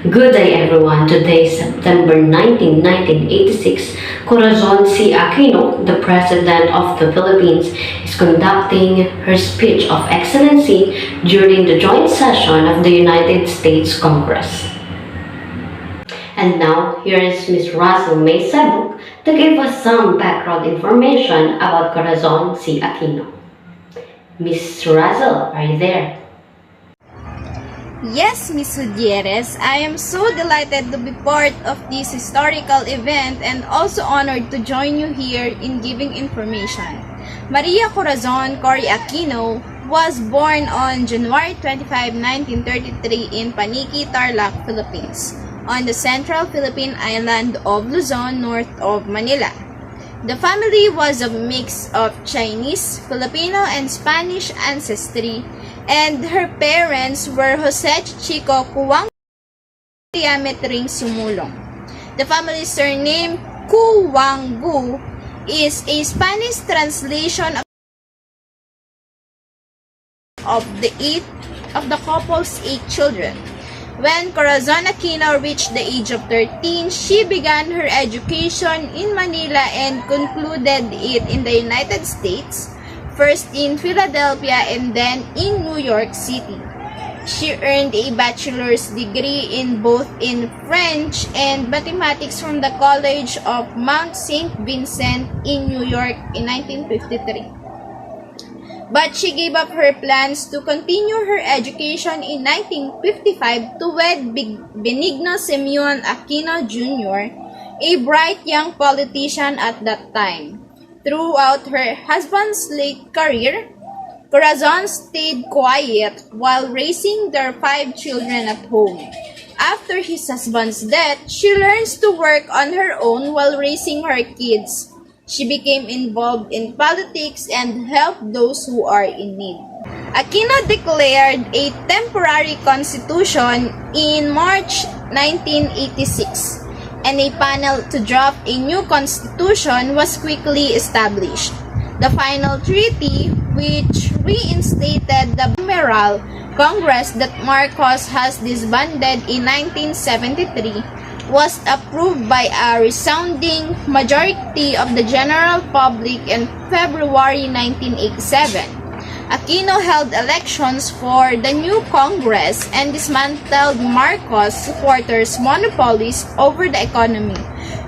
Good day everyone. Today is September 19, 1986. Corazon C. Aquino, the President of the Philippines, is conducting her speech of excellency during the joint session of the United States Congress. And now, here is Ms. Russell May Sebuk to give us some background information about Corazon C. Aquino. Ms. Russell, are you there? Yes, Ms. Gutierrez, I am so delighted to be part of this historical event and also honored to join you here in giving information. Maria Corazon Cory Aquino was born on January 25, 1933 in Paniqui, Tarlac, Philippines, on the central Philippine island of Luzon, north of Manila. The family was a mix of Chinese, Filipino, and Spanish ancestry, and her parents were Jose Chico Kuwang Metring Sumulong. The family surname Kuwangu is a Spanish translation of the couple's 8 children. When Corazon Aquino reached the age of 13, she began her education in Manila and concluded it in the United States, first in Philadelphia and then in New York City. She earned a bachelor's degree in both in French and mathematics from the College of Mount St. Vincent in New York in 1953. But she gave up her plans to continue her education in 1955 to wed Benigno Simeon Aquino Jr., a bright young politician at that time. Throughout her husband's late career, Corazon stayed quiet while raising their 5 children at home. After his husband's death, she learns to work on her own while raising her kids. She became involved in politics and helped those who are in need. Aquino declared a temporary constitution in March 1986. And a panel to draft a new constitution was quickly established. The final treaty, which reinstated the bicameral Congress that Marcos has disbanded in 1973, was approved by a resounding majority of the general public in February 1987. Aquino held elections for the new Congress and dismantled Marcos supporters' monopolies over the economy,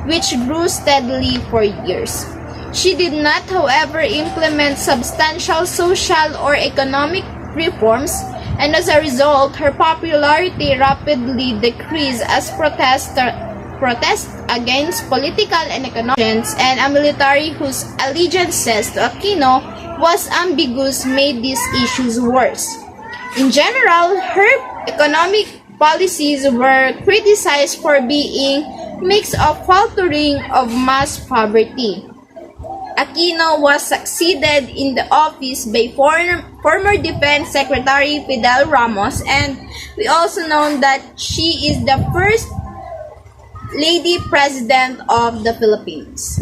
which grew steadily for years. She did not, however, implement substantial social or economic reforms, and as a result, her popularity rapidly decreased as protests against political and economic actions and a military whose allegiances to Aquino was ambiguous made these issues worse. In general, her economic policies were criticized for being mix of faltering of mass poverty. Aquino was succeeded in the office by former Defense Secretary Fidel Ramos, and we also know that she is the first Lady President of the Philippines.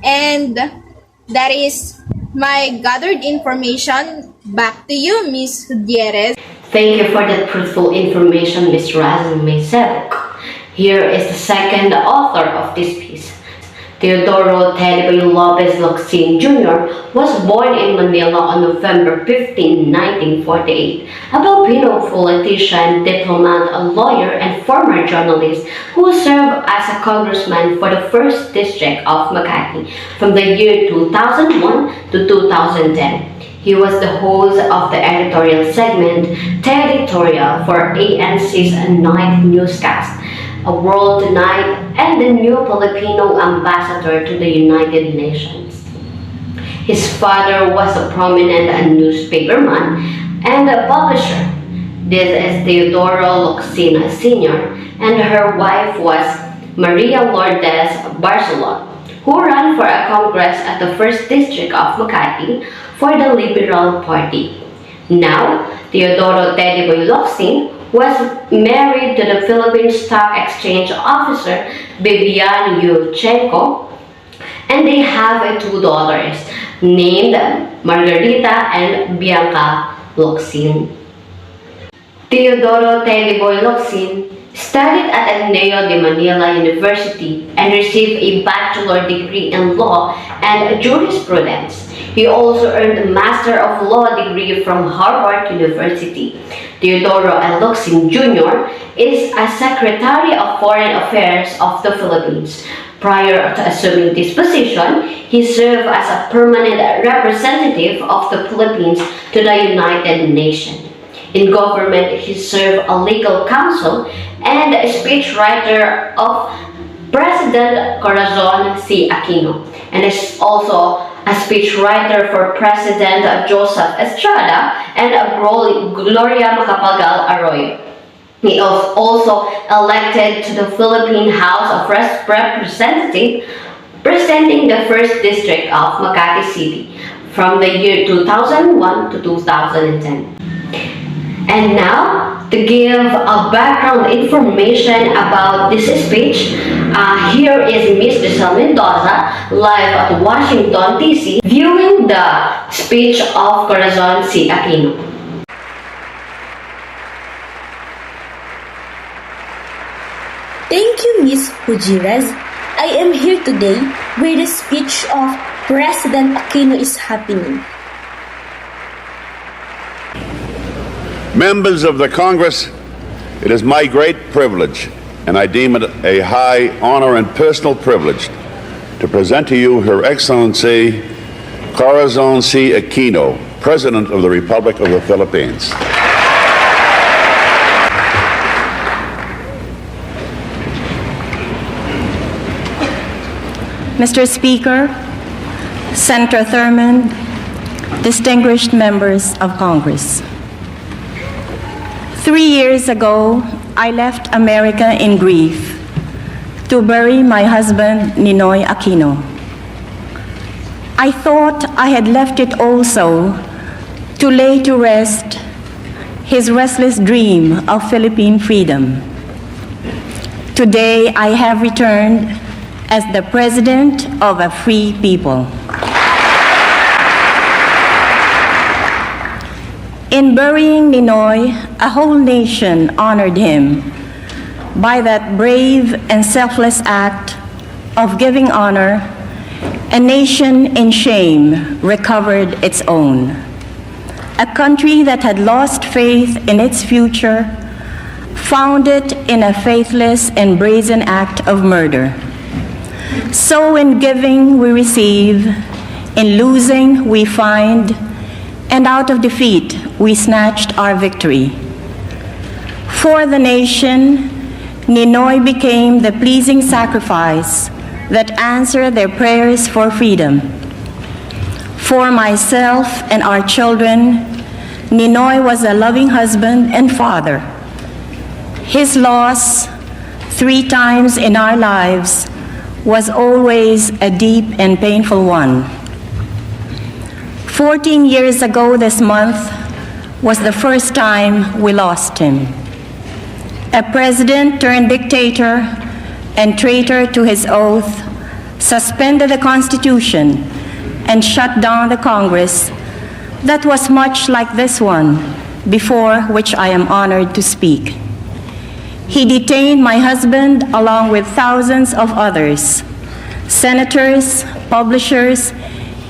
And that is my gathered information. Back to you, Ms. Gutierrez. Thank you for that truthful information, Ms. Russell May Sebuk. Here is the second author of this piece. Teodoro Teddy Lopez Locsin Jr. was born in Manila on November 15, 1948, a Filipino politician, diplomat, a lawyer, and former journalist who served as a congressman for the 1st District of Makati from the year 2001 to 2010. He was the host of the editorial segment Territorial for ANC's Night Newscast, A World Tonight, and the new Filipino ambassador to the United Nations. His father was a prominent newspaperman and a publisher. This is Teodoro Locsin Sr., and her wife was Maria Lourdes Barcelon, who ran for a Congress at the 1st District of Makati for the Liberal Party. Now, Teodoro Teddy Locsin was married to the Philippine Stock Exchange officer Bibian Yuchenko, and they have 2 daughters named Margarita and Bianca Locsin. Teodoro Teddy Locsin studied at Ateneo de Manila University, and received a bachelor degree in law and jurisprudence. He also earned a Master of Law degree from Harvard University. Teodoro L. Locsin Jr. is a Secretary of Foreign Affairs of the Philippines. Prior to assuming this position, he served as a permanent representative of the Philippines to the United Nations. In government, he served as legal counsel and a speechwriter of President Corazon C. Aquino, and is also a speechwriter for President Joseph Estrada and Gloria Macapagal Arroyo. He was also elected to the Philippine House of Representatives, representing the 1st District of Makati City from the year 2001 to 2010. And now, to give a background information about this speech, here is Ms. Giselle Mendoza live at Washington, D.C. viewing the speech of Corazon C. Aquino. Thank you, Ms. Gutierrez. I am here today where the speech of President Aquino is happening. Members of the Congress, it is my great privilege, and I deem it a high honor and personal privilege, to present to you Her Excellency Corazon C. Aquino, President of the Republic of the Philippines. Mr. Speaker, Senator Thurmond, distinguished members of Congress. 3 years ago, I left America in grief to bury my husband, Ninoy Aquino. I thought I had left it also to lay to rest his restless dream of Philippine freedom. Today, I have returned as the President of a free people. In burying Ninoy, a whole nation honored him by that brave and selfless act of giving honor. A nation in shame recovered its own. A country that had lost faith in its future found it in a faithless and brazen act of murder. So in giving we receive, in losing we find, and out of defeat we snatched our victory. For the nation, Ninoy became the pleasing sacrifice that answered their prayers for freedom. For myself and our children, Ninoy was a loving husband and father. His loss, 3 times in our lives, was always a deep and painful one. 14 years ago this month was the first time we lost him. A president turned dictator and traitor to his oath, suspended the Constitution, and shut down the Congress that was much like this one, before which I am honored to speak. He detained my husband along with thousands of others, senators, publishers,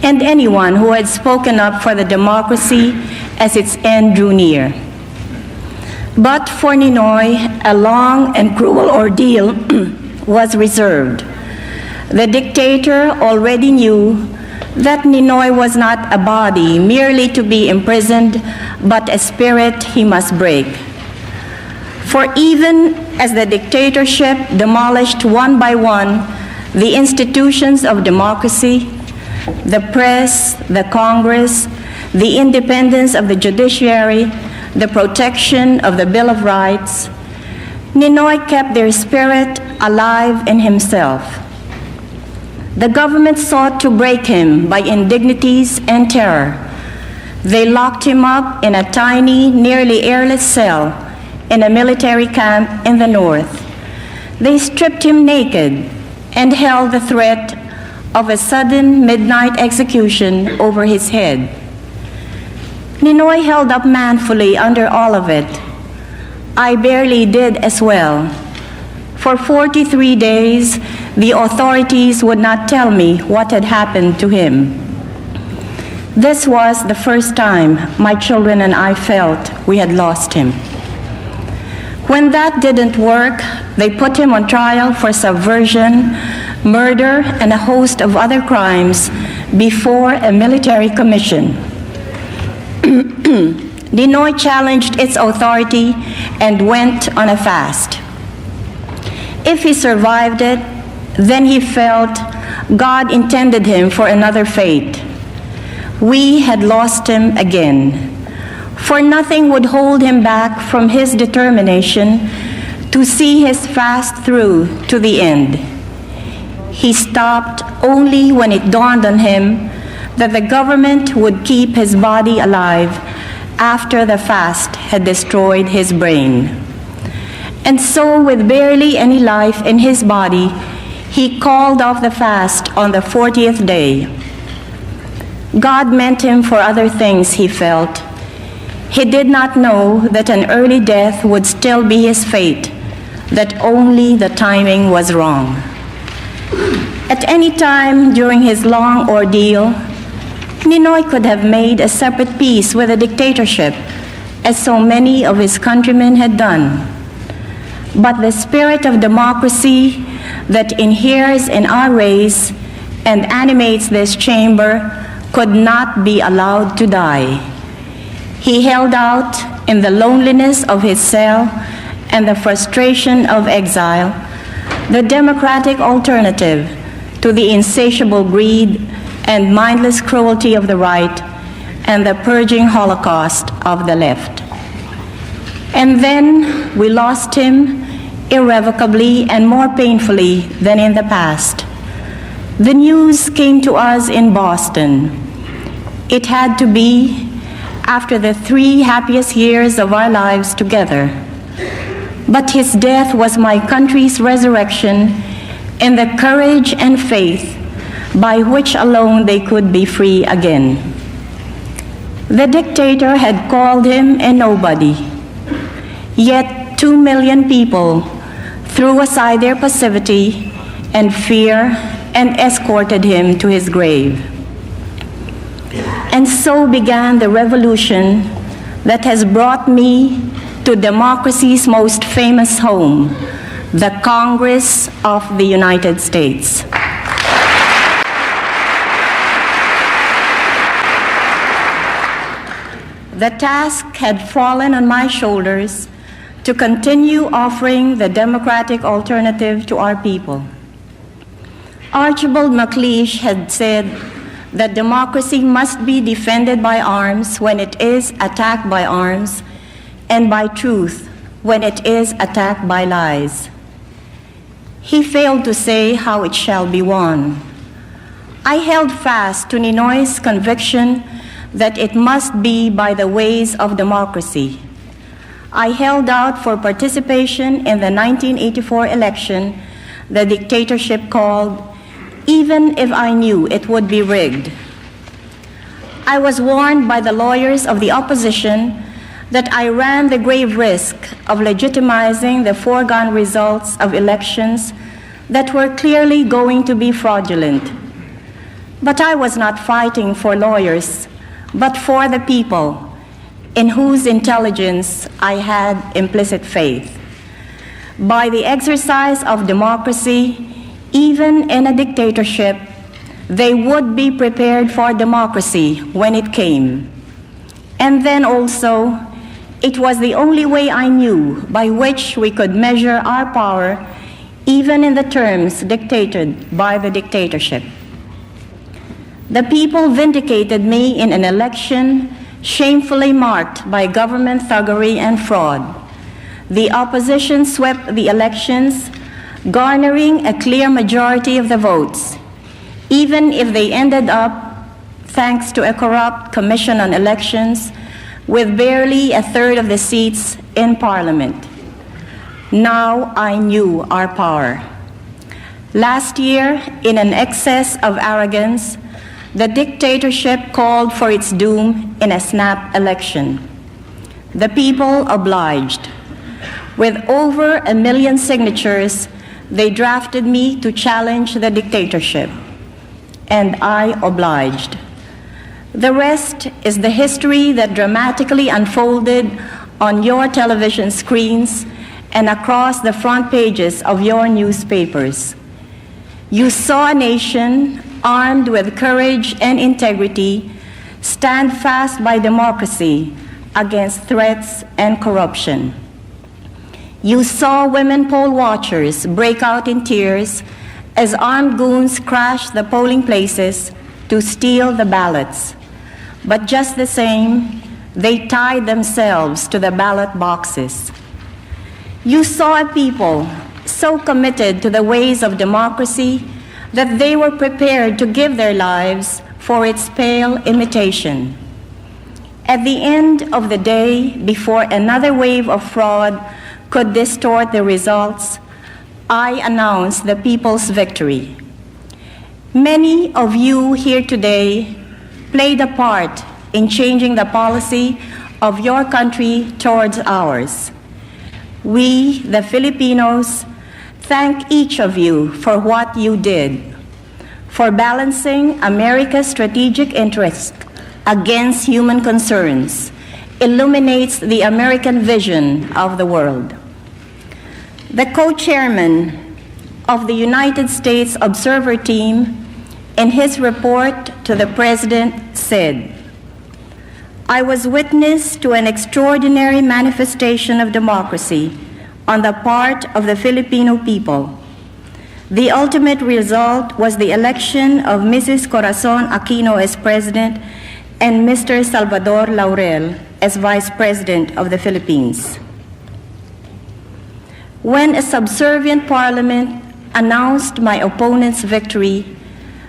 and anyone who had spoken up for the democracy as its end drew near. But for Ninoy, a long and cruel ordeal was reserved. The dictator already knew that Ninoy was not a body merely to be imprisoned, but a spirit he must break. For even as the dictatorship demolished one by one the institutions of democracy, the press, the Congress, the independence of the judiciary, the protection of the Bill of Rights, Ninoy kept their spirit alive in himself. The government sought to break him by indignities and terror. They locked him up in a tiny, nearly airless cell in a military camp in the north. They stripped him naked and held the threat of a sudden midnight execution over his head. Ninoy held up manfully under all of it. I barely did as well. For 43 days, the authorities would not tell me what had happened to him. This was the first time my children and I felt we had lost him. When that didn't work, they put him on trial for subversion, murder, and a host of other crimes before a military commission. Ninoy challenged its authority and went on a fast. If he survived it, then he felt God intended him for another fate. We had lost him again, for nothing would hold him back from his determination to see his fast through to the end. He stopped only when it dawned on him that the government would keep his body alive after the fast had destroyed his brain. And so, with barely any life in his body, he called off the fast on the 40th day. God meant him for other things, he felt. He did not know that an early death would still be his fate, that only the timing was wrong. At any time during his long ordeal, Ninoy could have made a separate peace with the dictatorship, as so many of his countrymen had done. But the spirit of democracy that inheres in our race and animates this chamber could not be allowed to die. He held out in the loneliness of his cell and the frustration of exile, the democratic alternative to the insatiable greed and mindless cruelty of the right and the purging holocaust of the left. And then we lost him irrevocably and more painfully than in the past. The news came to us in Boston. It had to be after the 3 happiest years of our lives together. But his death was my country's resurrection in the courage and faith by which alone they could be free again. The dictator had called him a nobody, yet 2 million people threw aside their passivity and fear and escorted him to his grave. And so began the revolution that has brought me to democracy's most famous home, the Congress of the United States. The task had fallen on my shoulders to continue offering the democratic alternative to our people. Archibald MacLeish had said that democracy must be defended by arms when it is attacked by arms, and by truth when it is attacked by lies. He failed to say how it shall be won. I held fast to Ninoy's conviction that it must be by the ways of democracy. I held out for participation in the 1984 election the dictatorship called, even if I knew it would be rigged. I was warned by the lawyers of the opposition that I ran the grave risk of legitimizing the foregone results of elections that were clearly going to be fraudulent. But I was not fighting for lawyers, but for the people in whose intelligence I had implicit faith. By the exercise of democracy, even in a dictatorship, they would be prepared for democracy when it came. And then also, it was the only way I knew by which we could measure our power, even in the terms dictated by the dictatorship. The people vindicated me in an election shamefully marked by government thuggery and fraud. The opposition swept the elections, garnering a clear majority of the votes, even if they ended up, thanks to a corrupt Commission on Elections, with barely a third of the seats in Parliament. Now I knew our power. Last year, in an excess of arrogance, the dictatorship called for its doom in a snap election. The people obliged. With over 1 million signatures, they drafted me to challenge the dictatorship, and I obliged. The rest is the history that dramatically unfolded on your television screens and across the front pages of your newspapers. You saw a nation armed with courage and integrity stand fast by democracy against threats and corruption. You saw women poll watchers break out in tears as armed goons crashed the polling places to steal the ballots. But just the same, they tied themselves to the ballot boxes. You saw a people so committed to the ways of democracy that they were prepared to give their lives for its pale imitation. At the end of the day, before another wave of fraud could distort the results, I announced the people's victory. Many of you here today played a part in changing the policy of your country towards ours. We, the Filipinos, thank each of you for what you did, for balancing America's strategic interests against human concerns, illuminates the American vision of the world. The co-chairman of the United States Observer Team, in his report to the President, said, "I was witness to an extraordinary manifestation of democracy on the part of the Filipino people. The ultimate result was the election of Mrs. Corazon Aquino as President and Mr. Salvador Laurel as Vice President of the Philippines." When a subservient parliament announced my opponent's victory,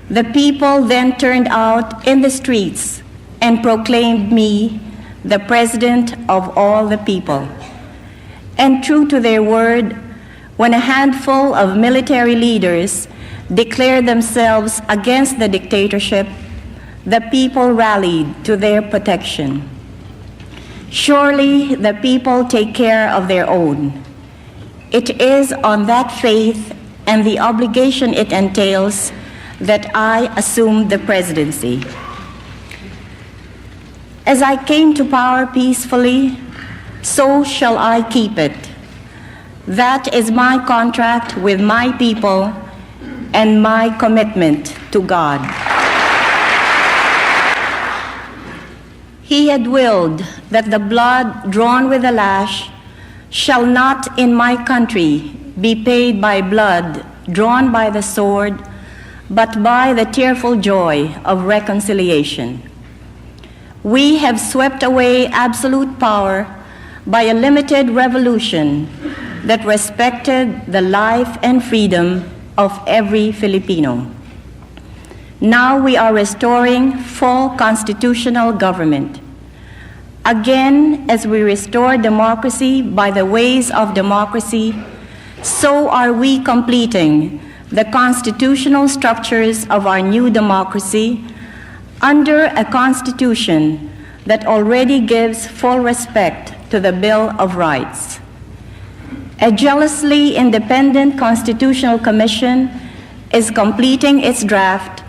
the people then turned out in the streets and proclaimed me the President of all the people. And true to their word, when a handful of military leaders declared themselves against the dictatorship, the people rallied to their protection. Surely the people take care of their own. It is on that faith and the obligation it entails that I assumed the presidency. As I came to power peacefully, so shall I keep it. That is my contract with my people and my commitment to God. He had willed that the blood drawn with the lash shall not in my country be paid by blood drawn by the sword, but by the tearful joy of reconciliation. We have swept away absolute power by a limited revolution that respected the life and freedom of every Filipino. Now we are restoring full constitutional government. Again, as we restore democracy by the ways of democracy, so are we completing the constitutional structures of our new democracy under a constitution that already gives full respect to the Bill of Rights. A jealously independent constitutional commission is completing its draft,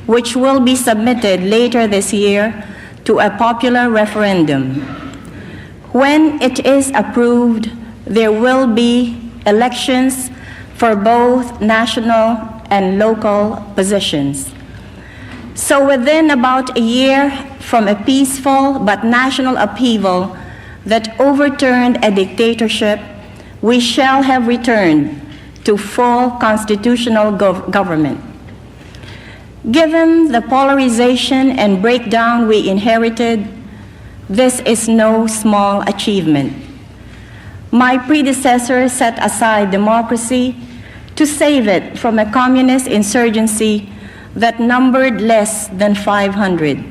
which will be submitted later this year to a popular referendum. When it is approved, there will be elections for both national and local positions. So within about a year from a peaceful but national upheaval that overturned a dictatorship, we shall have returned to full constitutional government. Given the polarization and breakdown we inherited, this is no small achievement. My predecessor set aside democracy to save it from a communist insurgency that numbered less than 500.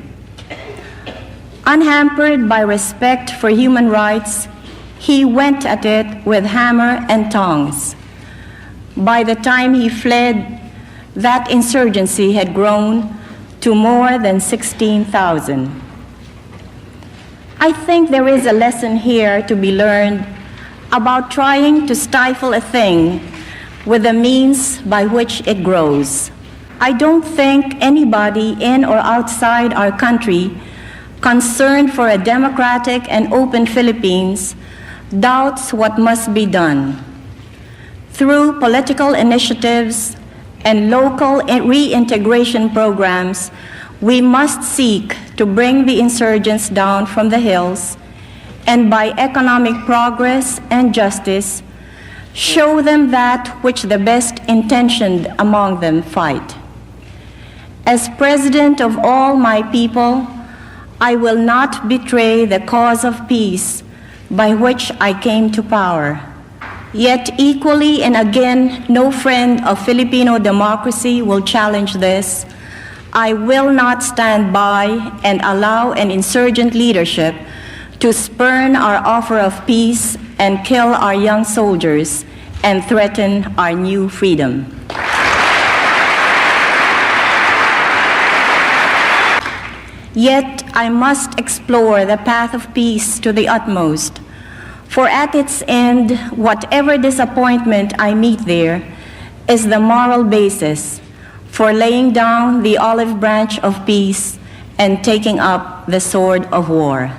Unhampered by respect for human rights, he went at it with hammer and tongs. By the time he fled, that insurgency had grown to more than 16,000. I think there is a lesson here to be learned about trying to stifle a thing with the means by which it grows. I don't think anybody in or outside our country concerned for a democratic and open Philippines doubts what must be done. Through political initiatives and local reintegration programs, we must seek to bring the insurgents down from the hills and by economic progress and justice, show them that which the best intentioned among them fight. As president of all my people, I will not betray the cause of peace by which I came to power. Yet equally and again, no friend of Filipino democracy will challenge this. I will not stand by and allow an insurgent leadership to spurn our offer of peace and kill our young soldiers and threaten our new freedom. Yet I must explore the path of peace to the utmost, for at its end, whatever disappointment I meet there is the moral basis for laying down the olive branch of peace and taking up the sword of war.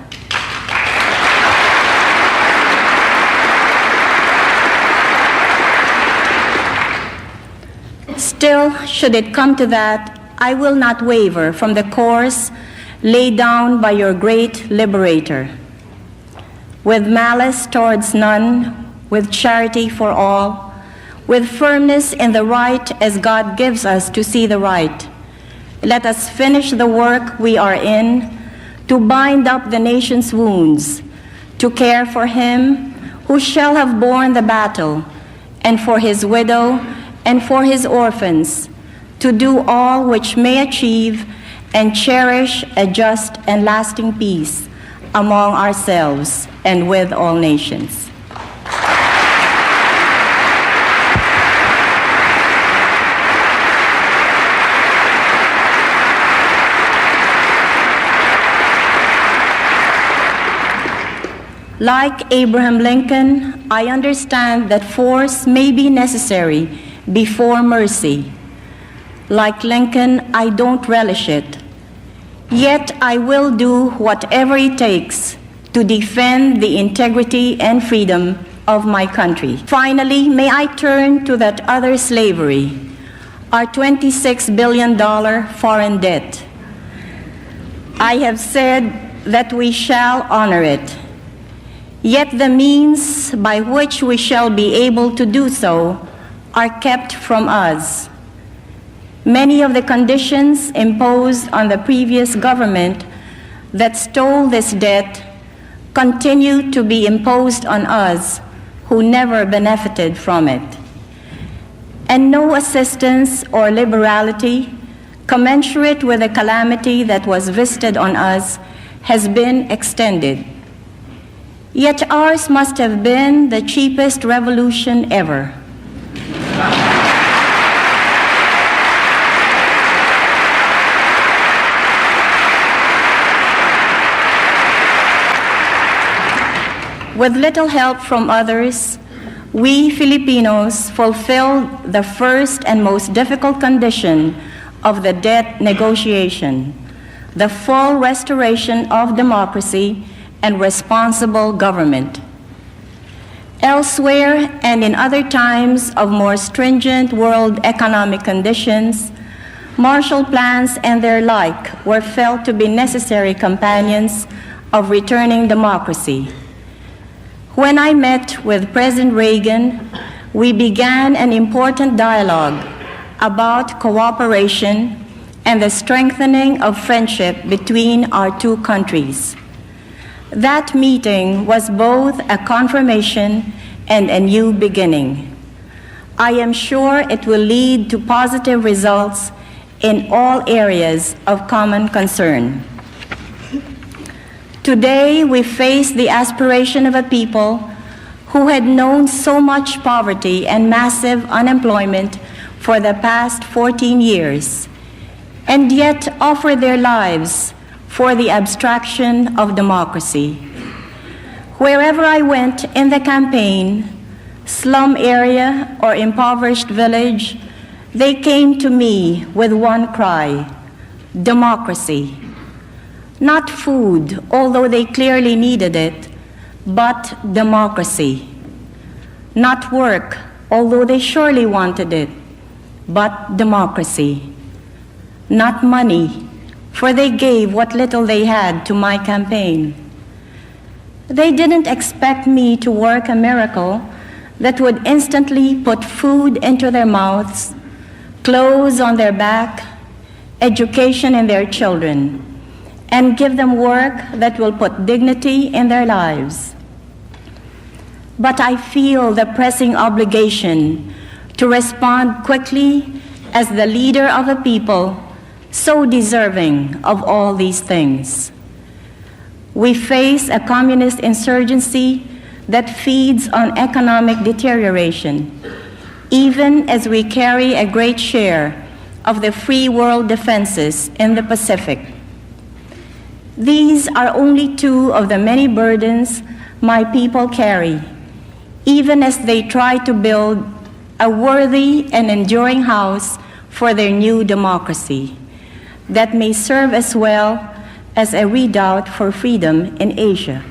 Still, should it come to that, I will not waver from the course laid down by your great liberator. With malice towards none, with charity for all, with firmness in the right as God gives us to see the right, let us finish the work we are in to bind up the nation's wounds, to care for him who shall have borne the battle, and for his widow and for his orphans, to do all which may achieve and cherish a just and lasting peace among ourselves and with all nations. Like Abraham Lincoln, I understand that force may be necessary before mercy. Like Lincoln, I don't relish it. Yet I will do whatever it takes to defend the integrity and freedom of my country. Finally, may I turn to that other slavery, our $26 billion foreign debt. I have said that we shall honor it. Yet the means by which we shall be able to do so are kept from us. Many of the conditions imposed on the previous government that stole this debt continue to be imposed on us who never benefited from it. And no assistance or liberality commensurate with the calamity that was visited on us has been extended. Yet ours must have been the cheapest revolution ever. With little help from others, we Filipinos fulfilled the first and most difficult condition of the debt negotiation, the full restoration of democracy and responsible government. Elsewhere and in other times of more stringent world economic conditions, Marshall Plans and their like were felt to be necessary companions of returning democracy. When I met with President Reagan, we began an important dialogue about cooperation and the strengthening of friendship between our two countries. That meeting was both a confirmation and a new beginning. I am sure it will lead to positive results in all areas of common concern. Today, we face the aspiration of a people who had known so much poverty and massive unemployment for the past 14 years, and yet offer their lives for the abstraction of democracy. Wherever I went in the campaign, slum area, or impoverished village, they came to me with one cry: democracy. Not food, although they clearly needed it, but democracy. Not work, although they surely wanted it, but democracy. Not money, for they gave what little they had to my campaign. They didn't expect me to work a miracle that would instantly put food into their mouths, clothes on their back, education in their children, and give them work that will put dignity in their lives. But I feel the pressing obligation to respond quickly as the leader of a people so deserving of all these things. We face a communist insurgency that feeds on economic deterioration, even as we carry a great share of the free world defenses in the Pacific. These are only two of the many burdens my people carry, even as they try to build a worthy and enduring house for their new democracy that may serve as well as a redoubt for freedom in Asia.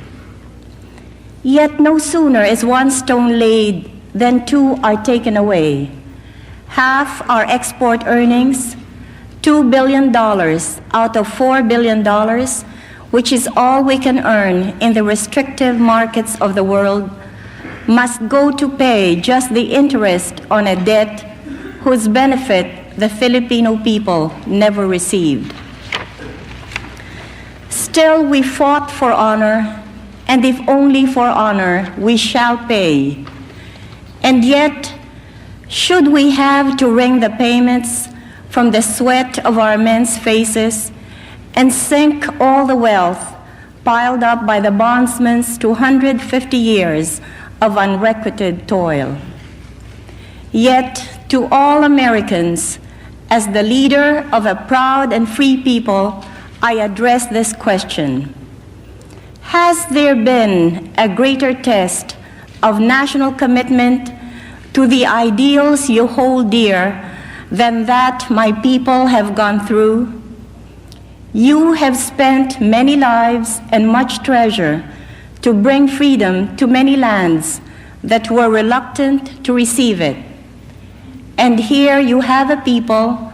Yet no sooner is one stone laid than two are taken away. Half our export earnings, $2 billion out of $4 billion, which is all we can earn in the restrictive markets of the world, must go to pay just the interest on a debt whose benefit the Filipino people never received. Still, we fought for honor, and if only for honor, we shall pay. And yet, should we have to wring the payments from the sweat of our men's faces and sink all the wealth piled up by the bondsman's 250 years of unrequited toil? Yet, to all Americans, as the leader of a proud and free people, I address this question: has there been a greater test of national commitment to the ideals you hold dear than that my people have gone through? You have spent many lives and much treasure to bring freedom to many lands that were reluctant to receive it. And here you have a people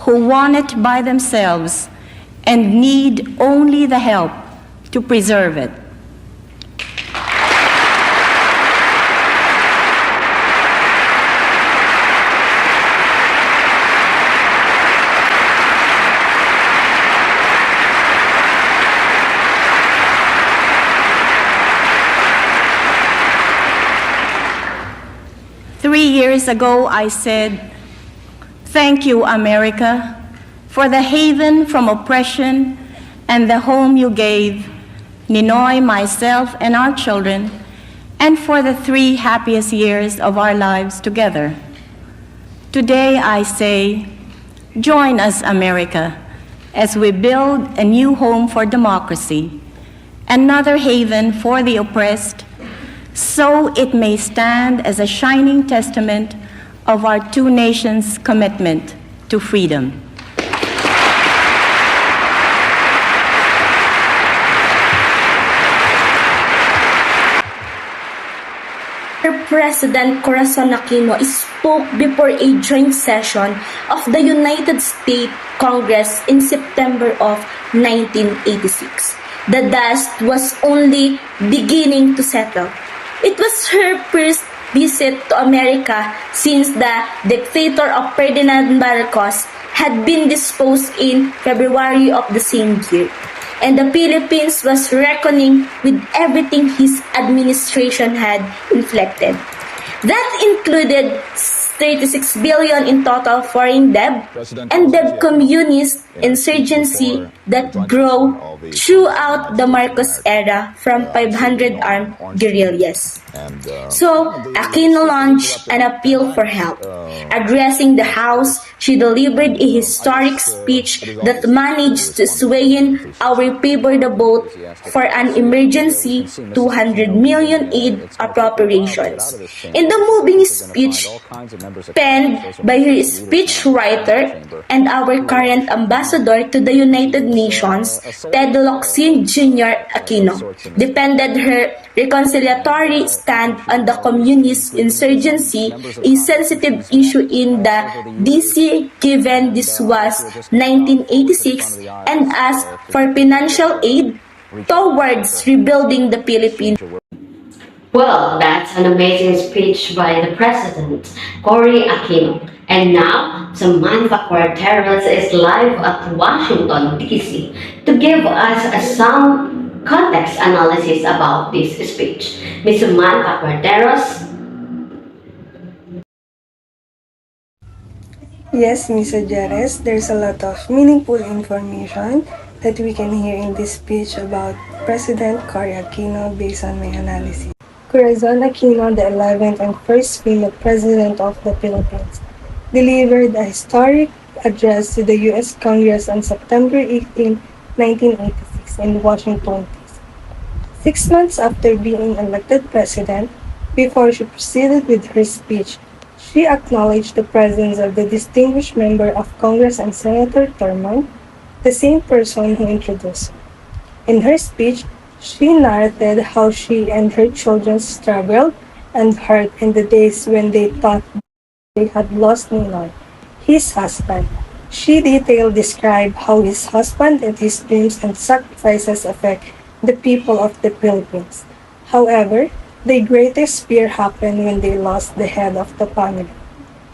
who want it by themselves and need only the help to preserve it. Years ago, I said, "Thank you, America, for the haven from oppression and the home you gave Ninoy, myself, and our children, and for the 3 happiest years of our lives together." Today, I say, join us, America, as we build a new home for democracy, another haven for the oppressed, so it may stand as a shining testament of our two nations' commitment to freedom. President Corazon Aquino spoke before a joint session of the United States Congress in September of 1986. The dust was only beginning to settle. It was her first visit to America since the dictator of Ferdinand Marcos had been disposed in February of the same year, and the Philippines was reckoning with everything his administration had inflicted. That included 36 billion in total foreign debt, and the communist insurgency that grew throughout the Marcos era from 500 armed guerrillas. So, Aquino launched an appeal for help. Addressing the House, she delivered a historic speech that managed to sway in our favor the vote for an emergency 200 million aid appropriations. In the moving speech penned by her speechwriter and our current ambassador to the United Nations, Ted Locsin Jr. Aquino, defended her reconciliatory stand on the communist insurgency, a sensitive issue in the DC given this was 1986, and asked for financial aid towards rebuilding the Philippines. Well, that's an amazing speech by the President, Cory Aquino. And now, Samantha Quarteros is live at Washington, D.C. to give us a sound context analysis about this speech. Ms. Samantha Quarteros. Yes, Mr. Jerez, there's a lot of meaningful information that we can hear in this speech about President Cory Aquino based on my analysis. Corazon Aquino, the 11th and first female President of the Philippines, delivered a historic address to the U.S. Congress on September 18, 1986 in Washington, D.C. 6 months after being elected President, before she proceeded with her speech, she acknowledged the presence of the distinguished member of Congress and Senator Thurmond, the same person who introduced her. In her speech, she narrated how she and her children struggled and hurt in the days when they thought they had lost Ninoy, his husband. She described how his husband and his dreams and sacrifices affect the people of the Philippines. However, the greatest fear happened when they lost the head of the family.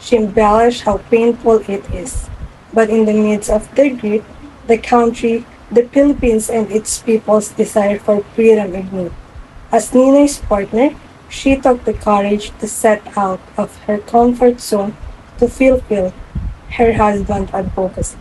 She embellished how painful it is. But in the midst of their grief, the country, the Philippines, and its people's desire for freedom ignited. As Ninoy's partner, she took the courage to set out of her comfort zone to fulfill her husband's advocacy.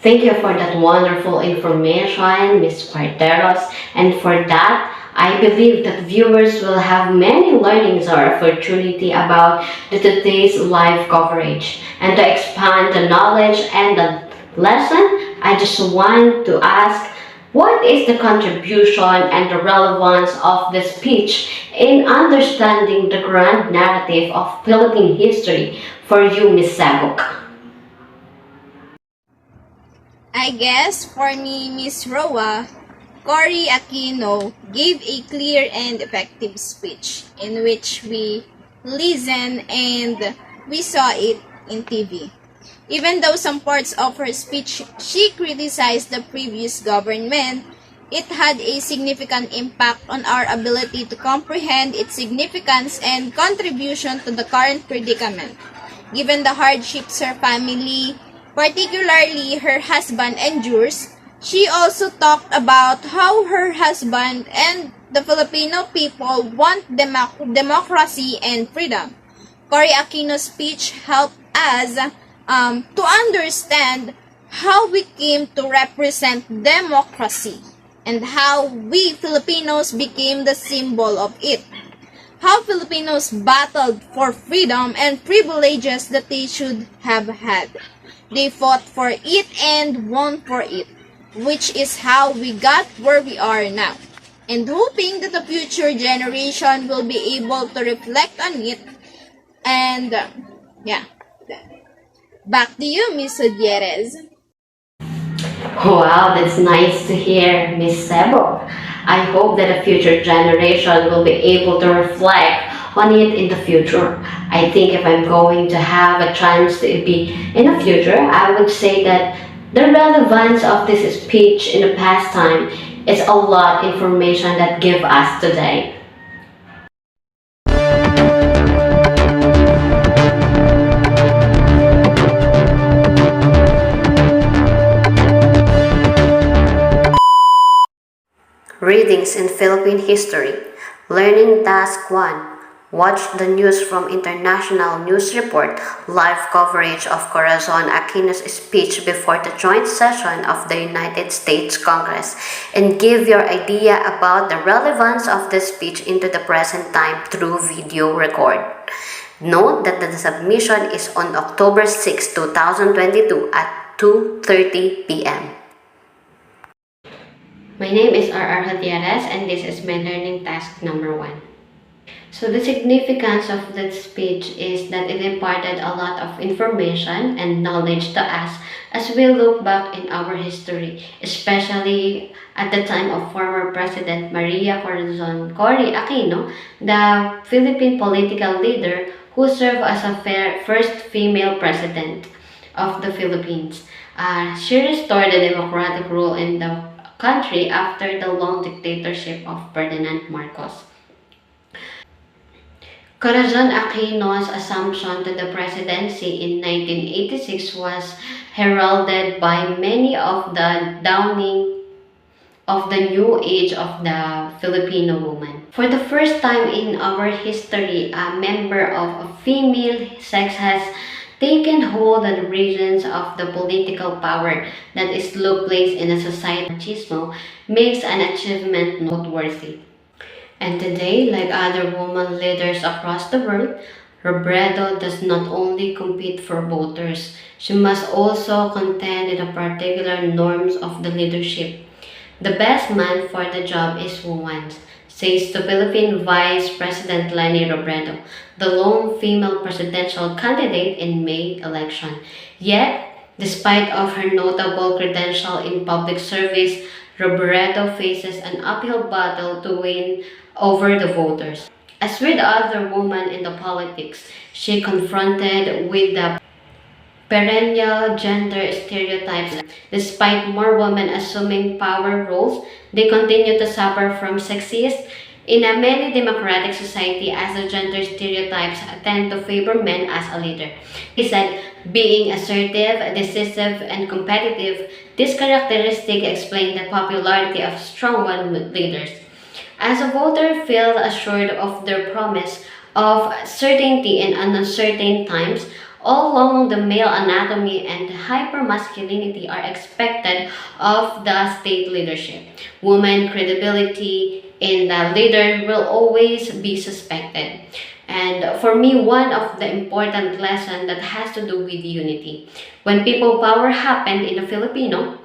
Thank you for that wonderful information, Ms. Quarteros. And for that, I believe that viewers will have many learnings or opportunity about today's live coverage. And to expand the knowledge and the lesson, I just want to ask, what is the contribution and the relevance of the speech in understanding the grand narrative of Philippine history for you, Ms. Sabok? I guess for me, Miss Roa, Cory Aquino gave a clear and effective speech in which we listened and we saw it in TV. Even though some parts of her speech she criticized the previous government, it had a significant impact on our ability to comprehend its significance and contribution to the current predicament. Given the hardships her family, particularly her husband, endures, she also talked about how her husband and the Filipino people want democracy and freedom. Cory Aquino's speech helped us to understand how we came to represent democracy and how we Filipinos became the symbol of it. How Filipinos battled for freedom and privileges that they should have had. They fought for it and won for it, which is how we got where we are now. And hoping that the future generation will be able to reflect on it. And, back to you, Ms. Gutierrez. Wow, that's nice to hear, Ms. Sebo. I hope that a future generation will be able to reflect on it in the future. I think if I'm going to have a chance to be in the future, I would say that the relevance of this speech in the past time is a lot of information that give us today. Readings in Philippine History. Learning Task 1. Watch the news from International News Report, live coverage of Corazon Aquino's speech before the joint session of the United States Congress, and give your idea about the relevance of the speech into the present time through video record. Note that the submission is on October 6, 2022 at 2:30 p.m. My name is R.R. Gutierrez, and this is my learning task number 1. So the significance of that speech is that it imparted a lot of information and knowledge to us as we look back in our history, especially at the time of former President Maria Corazon Cory Aquino, the Philippine political leader who served as a first female president of the Philippines. She restored the democratic rule in the country after the long dictatorship of Ferdinand Marcos. Corazon Aquino's assumption to the presidency in 1986 was heralded by many of the dawning of the new age of the Filipino woman. For the first time in our history, a member of a female sex has taken hold of the regions of the political power that is low place in a society. Machismo makes an achievement noteworthy. And today, like other women leaders across the world, Robredo does not only compete for voters, she must also contend in the particular norms of the leadership. The best man for the job is woman, says the Philippine Vice President Leni Robredo, the lone female presidential candidate in May election. Yet, despite of her notable credential in public service, Robredo faces an uphill battle to win over the voters. As with other women in the politics, she confronted with the perennial gender stereotypes. Despite more women assuming power roles, they continue to suffer from sexism in a many democratic society as the gender stereotypes tend to favor men as a leader. He said, being assertive, decisive, and competitive, this characteristic explain the popularity of strong women leaders. As a voter feel assured of their promise of certainty in uncertain times, all along the male anatomy and hypermasculinity are expected of the state leadership. Woman credibility in the leader will always be suspected. And for me, one of the important lessons that has to do with unity. When people power happened in the Filipino,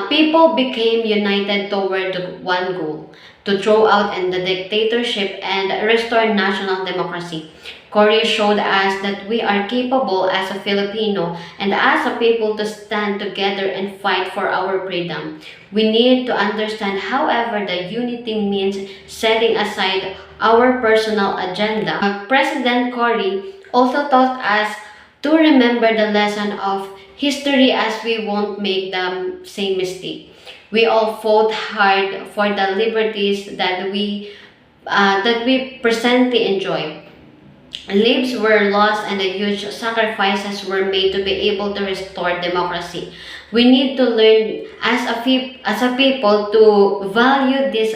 people became united toward one goal, to throw out the dictatorship and restore national democracy. Cory showed us that we are capable as a Filipino and as a people to stand together and fight for our freedom. We need to understand, however, that unity means setting aside our personal agenda. President Cory also taught us to remember the lesson of history as we won't make the same mistake. We all fought hard for the liberties that we presently enjoy. Lives were lost and huge sacrifices were made to be able to restore democracy. We need to learn as a people to value this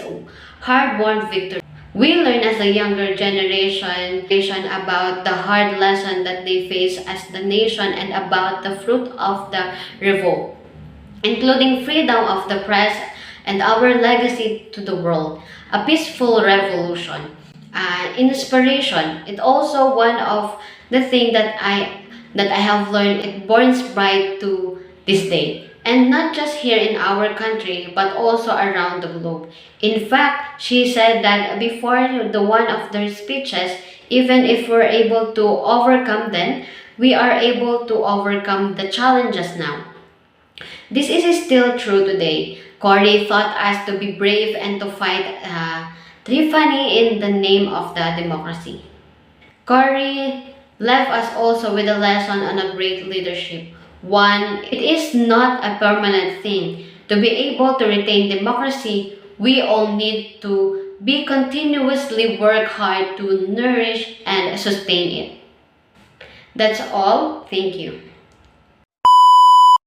hard-won victory. We learn as a younger generation about the hard lesson that they face as the nation and about the fruit of the revolt, including freedom of the press and our legacy to the world, a peaceful revolution, inspiration. It also one of the things that I have learned. It burns bright to this day. And not just here in our country, but also around the globe. In fact, she said that before the one of their speeches, even if we're able to overcome them, we are able to overcome the challenges now. This is still true today. Cory taught us to be brave and to fight tyranny in the name of the democracy. Cory left us also with a lesson on a great leadership. One, it is not a permanent thing. To be able to retain democracy, we all need to be continuously work hard to nourish and sustain it. That's all. Thank you.